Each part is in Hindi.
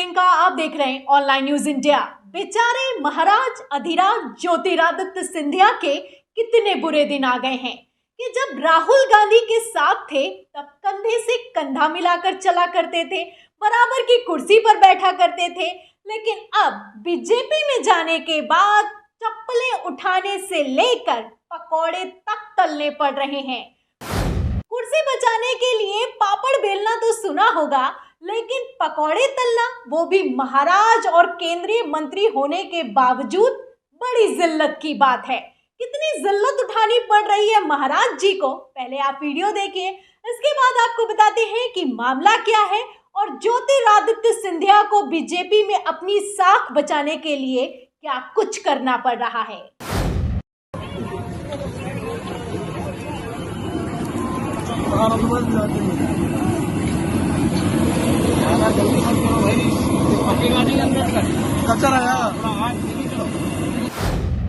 प्रियंका, आप देख रहे हैं ऑनलाइन न्यूज इंडिया। बेचारे महाराज अधिराज ज्योतिरादित्य सिंधिया के कितने बुरे दिन आ गए हैं कि जब राहुल गांधी के साथ थे तब कंधे से कंधा मिलाकर चला करते थे, बराबर की कुर्सी पर बैठा करते थे, लेकिन अब बीजेपी में जाने के बाद चप्पलें उठाने से लेकर पकौड़े तक तलने पड़ रहे हैं। कुर्सी बचाने के लिए पापड़ बेलना तो सुना होगा, लेकिन पकौड़े तलना, वो भी महाराज और केंद्रीय मंत्री होने के बावजूद, बड़ी जिल्लत की बात है। कितनी जिल्लत उठानी पड़ रही है महाराज जी को, पहले आप वीडियो देखिए, इसके बाद आपको बताते हैं कि मामला क्या है और ज्योतिरादित्य सिंधिया को बीजेपी में अपनी साख बचाने के लिए क्या कुछ करना पड़ रहा है।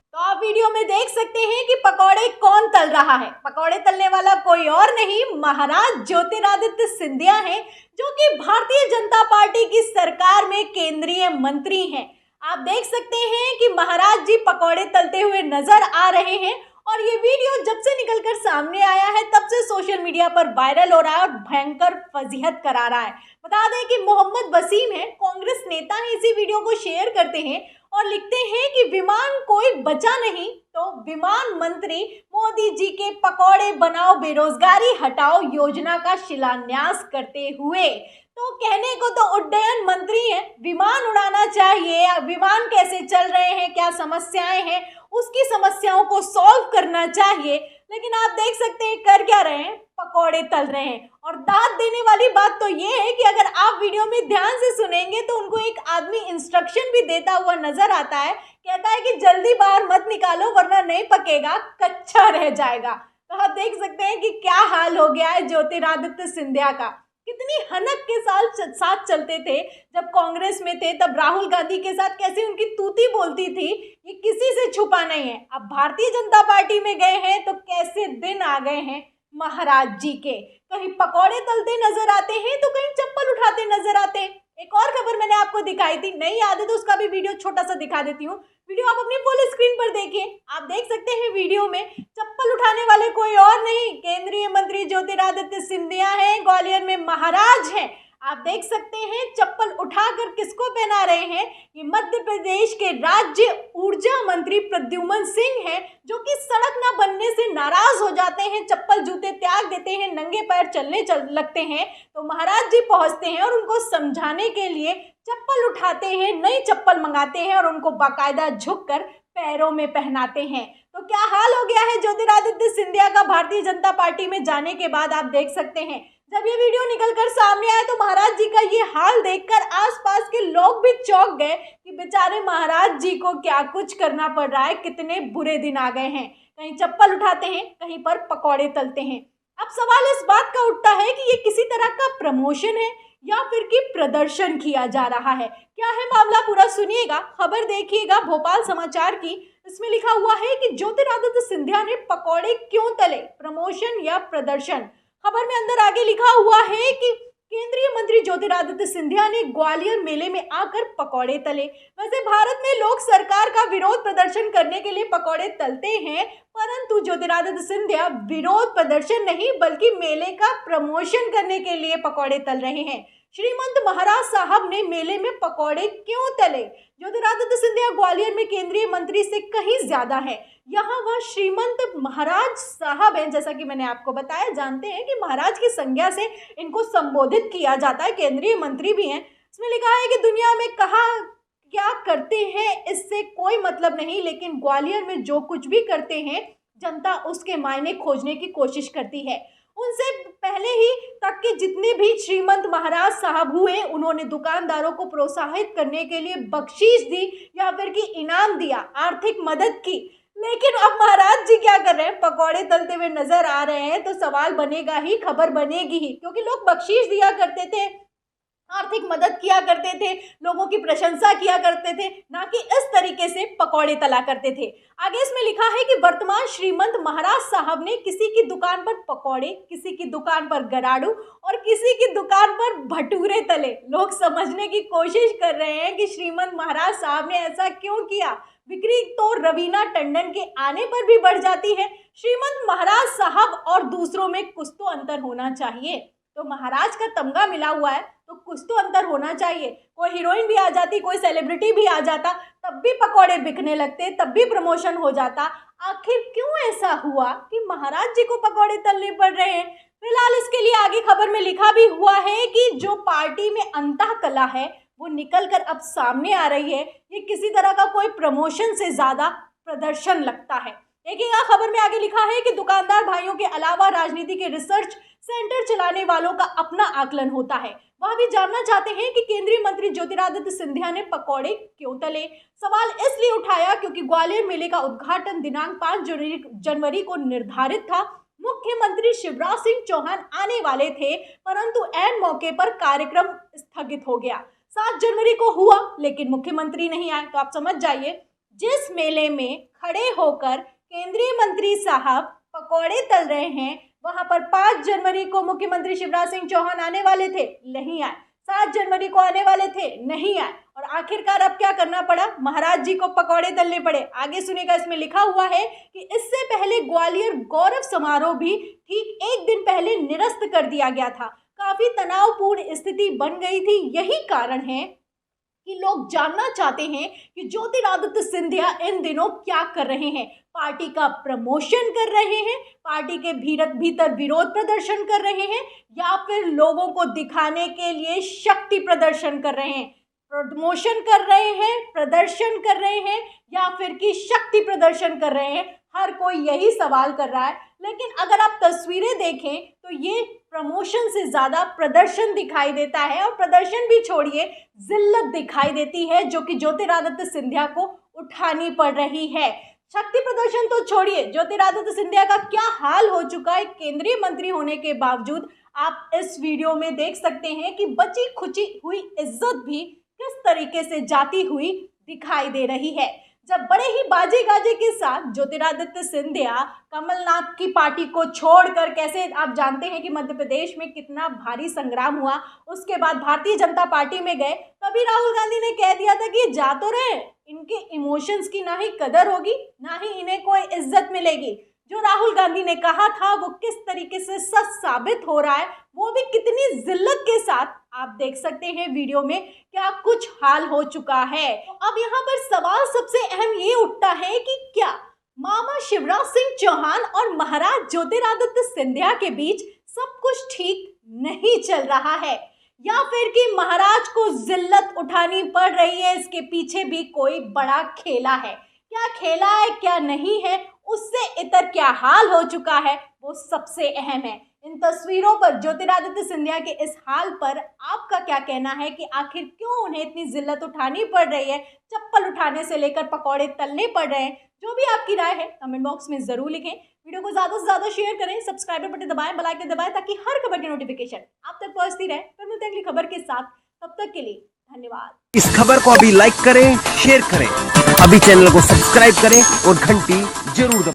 तो आप वीडियो में देख सकते हैं कि पकौड़े कौन तल रहा है। पकौड़े तलने वाला कोई और नहीं, महाराज ज्योतिरादित्य सिंधिया हैं, जो कि भारतीय जनता पार्टी की सरकार में केंद्रीय मंत्री हैं। आप देख सकते हैं कि महाराज जी पकौड़े तलते हुए नजर आ रहे हैं और ये वीडियो जब से निकलकर सामने आया है तब से सोशल मीडिया पर वायरल हो रहा है और भयंकर फजीहत करा रहा है। बता दें कि मोहम्मद वसीम है, कांग्रेस नेता है, इसी वीडियो को शेयर करते हैं और लिखते हैं कि विमान कोई बचा नहीं तो विमान मंत्री मोदी जी के पकौड़े बनाओ बेरोजगारी हटाओ योजना का शिलान्यास करते हुए। तो कहने को तो उड्डयन मंत्री हैं, विमान उड़ाना चाहिए, विमान कैसे चल रहे हैं, क्या समस्याएं हैं, उसकी समस्याओं को सॉल्व करना चाहिए, लेकिन आप देख सकते हैं कर क्या रहे हैं, पकौड़े तल रहे हैं। और दाद देने वाली बात तो ये है कि अगर आप वीडियो में ध्यान से सुनेंगे तो उनको एक आदमी इंस्ट्रक्शन भी देता हुआ नजर आता है, कहता है कि जल्दी बाहर मत निकालो वरना नहीं पकेगा, कच्चा रह जाएगा। तो आप देख सकते हैं कि क्या हाल हो गया है ज्योतिरादित्य सिंधिया का। कितनी हनक के साथ चलते थे जब कांग्रेस में थे, तब राहुल गांधी के साथ कैसे उनकी तूती बोलती थी, ये किसी से छुपा नहीं है। अब भारतीय जनता पार्टी में गए हैं तो कैसे दिन आ गए हैं महाराज जी के, कहीं पकौड़े तलते नजर आते हैं तो कहीं चप्पल उठाते नजर आते हैं। एक और खबर मैंने आपको दिखाई थी, नहीं याद है तो उसका भी वीडियो छोटा सा दिखा देती हूँ। वीडियो आप अपनी फुल स्क्रीन पर देखिए, आप देख सकते हैं वीडियो में चप्पल उठाने वाले कोई और नहीं, केंद्रीय मंत्री ज्योतिरादित्य सिंधिया हैं, ग्वालियर में महाराज हैं। आप देख सकते हैं चप्पल उठाकर किसको पहना रहे हैं, ये मध्य प्रदेश के राज्य ऊर्जा मंत्री प्रद्युम्न सिंह हैं, जो कि सड़क न बनने से नाराज हो जाते हैं, चप्पल जूते त्याग देते हैं, नंगे पैर चलने लगते हैं, तो महाराज जी पहुंचते हैं और उनको समझाने के लिए चप्पल उठाते हैं, नई चप्पल मंगाते हैं और उनको बाकायदा झुककर पैरों में पहनाते हैं। तो क्या हाल हो गया है ज्योतिरादित्य सिंधिया का भारतीय जनता पार्टी में जाने के बाद, आप देख सकते हैं। जब ये वीडियो निकलकर सामने आया तो महाराज जी का ये हाल देखकर आसपास के लोग भी चौंक गए कि बेचारे महाराज जी को क्या कुछ करना पड़ रहा है, कितने बुरे दिन आ गए हैं। कहीं चप्पल उठाते हैं, कहीं पर पकौड़े तलते हैं। अब सवाल इस बात का उठता है कि ये किसी तरह का प्रमोशन है या फिर कि प्रदर्शन किया जा रहा है। क्या है मामला, पूरा सुनिएगा, खबर देखिएगा भोपाल समाचार की। इसमें लिखा हुआ है कि ज्योतिरादित्य सिंधिया ने पकौड़े क्यों तले, प्रमोशन या प्रदर्शन। खबर में अंदर आगे लिखा हुआ है कि केंद्रीय मंत्री ज्योतिरादित्य सिंधिया ने ग्वालियर मेले में आकर पकौड़े तले। वैसे भारत में लोग सरकार का विरोध प्रदर्शन करने के लिए पकौड़े तलते हैं, परंतु ज्योतिरादित्य सिंधिया विरोध प्रदर्शन नहीं बल्कि मेले का प्रमोशन करने के लिए पकौड़े तल रहे हैं। श्रीमंत महाराज साहब ने मेले में पकौड़े क्यों तले। ज्योतिरादित्य सिंधिया ग्वालियर में केंद्रीय मंत्री से कहीं ज्यादा है, यहाँ वह श्रीमंत महाराज साहब हैं, जैसा कि मैंने आपको बताया, जानते हैं कि महाराज की संज्ञा से इनको संबोधित किया जाता है, केंद्रीय मंत्री भी हैं। इसमें लिखा है कि दुनिया में कहा क्या करते हैं इससे कोई मतलब नहीं, लेकिन ग्वालियर में जो कुछ भी करते हैं जनता उसके मायने खोजने की कोशिश करती है। उनसे पहले ही तक के जितने भी श्रीमंत महाराज साहब हुए, उन्होंने दुकानदारों को प्रोत्साहित करने के लिए बख्शीश दी या फिर कि इनाम दिया, आर्थिक मदद की। लेकिन अब महाराज जी क्या कर रहे हैं, पकौड़े तलते हुए नजर आ रहे हैं, तो सवाल बनेगा ही, खबर बनेगी ही, क्योंकि लोग बख्शीश दिया करते थे आर्थिक मदद किया करते थे, लोगों की प्रशंसा किया करते थे, ना कि इस तरीके से पकौड़े तला करते थे। आगे इसमें लिखा है कि वर्तमान श्रीमंत महाराज साहब ने किसी की दुकान पर पकौड़े, किसी की दुकान पर गराड़ू और किसी की दुकान पर भटूरे तले। लोग समझने की कोशिश कर रहे हैं कि श्रीमंत महाराज साहब ने ऐसा क्यों किया। बिक्री तो रवीना टंडन के आने पर भी बढ़ जाती है। श्रीमंत महाराज साहब और दूसरों में कुछ तो अंतर होना चाहिए। तो महाराज का तमगा मिला हुआ है तो कुछ तो अंतर होना चाहिए। कोई हीरोइन भी आ जाती, कोई सेलिब्रिटी भी आ जाता, तब भी पकौड़े बिकने लगते, तब भी प्रमोशन हो जाता। आखिर क्यों ऐसा हुआ कि महाराज जी को पकौड़े तलने पड़ रहे हैं? फिलहाल इसके लिए आगे खबर में लिखा भी हुआ है कि जो पार्टी में अंतः कला है वो निकल कर अब सामने आ रही है। ये किसी तरह का कोई प्रमोशन से ज्यादा प्रदर्शन लगता है। देखिएगा खबर में आगे लिखा है कि दुकानदार भाइयों के अलावा राजनीति के रिसर्च सेंटर चलाने वालों का अपना आकलन होता है। वह भी जानना चाहते हैं कि केंद्रीय मंत्री ज्योतिरादित्य सिंधिया ने पकौड़े क्यों तले। सवाल इसलिए उठाया क्योंकि ग्वालियर मेले का उद्घाटन दिनांक 5 जनवरी को निर्धारित था। मुख्यमंत्री शिवराज सिंह चौहान आने वाले थे, परंतु ऐन मौके पर कार्यक्रम स्थगित हो गया। 7 जनवरी को हुआ लेकिन मुख्यमंत्री नहीं आए। तो आप समझ जाइए, जिस मेले में खड़े होकर केंद्रीय मंत्री साहब पकौड़े तल रहे हैं, वहां पर 5 जनवरी को मुख्यमंत्री शिवराज सिंह चौहान आने वाले थे, नहीं आए। 7 जनवरी को आने वाले थे, नहीं आए। और आखिरकार अब क्या करना पड़ा? महाराज जी को पकौड़े तलने पड़े। आगे सुनेगा, इसमें लिखा हुआ है कि इससे पहले ग्वालियर गौरव समारोह भी ठीक एक दिन पहले निरस्त कर दिया गया था। काफी तनावपूर्ण स्थिति बन गई थी। यही कारण है कि लोग जानना चाहते हैं कि ज्योतिरादित्य सिंधिया इन दिनों क्या कर रहे हैं। पार्टी का प्रमोशन कर रहे हैं, पार्टी के भीतर विरोध प्रदर्शन कर रहे हैं, या फिर लोगों को दिखाने के लिए शक्ति प्रदर्शन कर रहे हैं। प्रमोशन कर रहे हैं, प्रदर्शन कर रहे हैं, या फिर कि शक्ति प्रदर्शन कर रहे हैं। हर कोई यही सवाल कर रहा है। लेकिन अगर आप तस्वीरें देखें तो ये प्रमोशन से ज़्यादा प्रदर्शन दिखाई देता है, और प्रदर्शन भी छोड़िए, जिल्लत दिखाई देती है जो कि ज्योतिरादित्य सिंधिया को उठानी पड़ रही है। शक्ति प्रदर्शन तो छोड़िए, ज्योतिरादित्य सिंधिया का क्या हाल हो चुका है केंद्रीय मंत्री होने के बावजूद, आप इस वीडियो में देख सकते हैं कि बची खुची हुई इज्जत भी किस तरीके से जाती हुई दिखाई दे रही है। जब बड़े ही बाजे गाजे के साथ ज्योतिरादित्य सिंधिया कमलनाथ की पार्टी को छोड़कर, कैसे आप जानते हैं कि मध्य प्रदेश में कितना भारी संग्राम हुआ, उसके बाद भारतीय जनता पार्टी में गए, तभी राहुल गांधी ने कह दिया था कि ये जा तो रहे, इनके इमोशंस की ना ही कदर होगी ना ही इन्हें कोई इज्जत मिलेगी। जो राहुल गांधी ने कहा था वो किस तरीके से सच साबित हो रहा है, वो भी कितनी जिल्लत के साथ आप देख सकते हैं वीडियो में क्या कुछ हाल हो चुका है। अब यहाँ पर सवाल सबसे अहम ये उठता है कि क्या मामा शिवराज सिंह चौहान और महाराज ज्योतिरादित्य सिंधिया के बीच सब कुछ ठीक नहीं चल रहा है, या फिर कि महाराज को जिल्लत उठानी पड़ रही है। इसके पीछे भी कोई बड़ा खेला है। क्या खेला है, क्या नहीं है, उससे इतर क्या हाल हो चुका है, वो सबसे अहम है। इन तस्वीरों पर ज्योतिरादित्य सिंधिया के इस हाल पर आपका क्या कहना है कि आखिर क्यों उन्हें इतनी जिल्लत उठानी पड़ रही है, चप्पल उठाने से लेकर पकौड़े तलने पड़ रहे हैं? जो भी आपकी राय है कमेंट बॉक्स में जरूर लिखें। वीडियो को ज़्यादा से ज़्यादा शेयर करें, सब्सक्राइबर बटन दबाएं, बेल आइकन दबाएं, ताकि हर खबर की नोटिफिकेशन आप तक पहुंचती रहे। फिर मिलते हैं अगली खबर के साथ, तब तक के लिए धन्यवाद। इस खबर को अभी लाइक करें, शेयर करें, अभी चैनल को सब्सक्राइब करें और घंटी जरूर दबाएं।